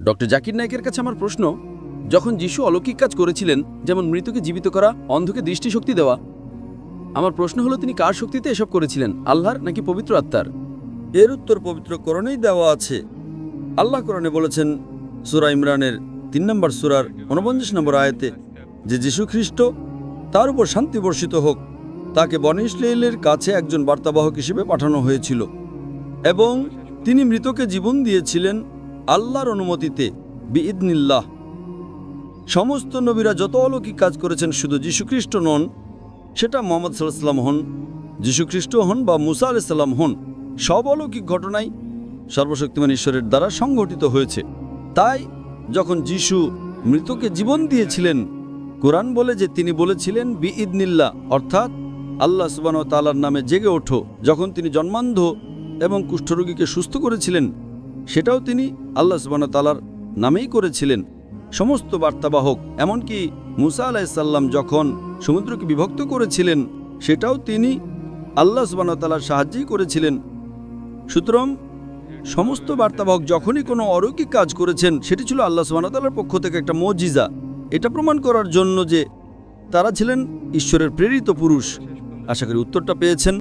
Doctor Zakir নায়েকের কাছে আমার প্রশ্ন, যখন যিশু অলৌকিক কাজ করেছিলেন, যেমন মৃতকে জীবিত করা, অন্ধকে দৃষ্টিশক্তি দেওয়া, আমার প্রশ্ন হলো তিনি কার শক্তিতে এসব করেছিলেন, আল্লাহর নাকি পবিত্র আত্মার? এর উত্তর পবিত্র কোরআনেই দেওয়া আছে। আল্লাহ কোরআনে বলেছেন সূরা ইমরানের ৩ নম্বর সূরার ৪৯ নম্বর আয়াতে যে যীশু খ্রিস্ট, তার উপর শান্তি বর্ষিত হোক, তাকে বনী ইসরাঈলের কাছে একজন বার্তাবাহক হিসেবে পাঠানো হয়েছিল এবং তিনি মৃতকে জীবন দিয়েছিলেন আল্লাহর অনুমতিতে, বিইদনিল্লাহ। সমস্ত নবীরা যত অলৌকিক কাজ করেছেন শুধু যীশু খ্রিস্ট নন, সেটা মুহাম্মদ সাল্লাল্লাহু আলাইহি ওয়াসাল্লাম হন, যীশু খ্রিস্ট হন বা মুসা আলাইহিস সালাম হন, সব অলৌকিক ঘটনাই সর্বশক্তিমান ঈশ্বরের দ্বারা সংঘটিত হয়েছে। তাই যখন যিশু মৃতকে জীবন দিয়েছিলেন, কোরআন বলে যে তিনি বলেছিলেন বিইদনিল্লাহ, অর্থাৎ আল্লাহ সুবহানাহু ওয়া তাআলার নামে জেগে ওঠো। যখন তিনি জন্মান্ধ এবং কুষ্ঠরোগীকে সুস্থ করেছিলেন, সেটাও তিনি আল্লাহ সুবহানাহু ওয়া তাআলার নামেই করেছিলেন। সমস্ত বার্তাবাহক, এমনকি মুসা আলাইহিস সালাম যখন সমুদ্রকে বিভক্ত করেছিলেন, সেটাও তিনি আল্লাহ সুবহানাহু ওয়া তাআলার সাহায্যেই করেছিলেন। সুতরাং সমস্ত বার্তাবাহক যখনই কোনো অলৌকিক কাজ করেছেন, সেটি ছিল আল্লাহ সুবহানাহু ওয়া তাআলার পক্ষ থেকে একটা মুজিজা, এটা প্রমাণ করার জন্য যে তারা ছিলেন ঈশ্বরের প্রেরিত পুরুষ। আশা করি উত্তরটা পেয়েছেন।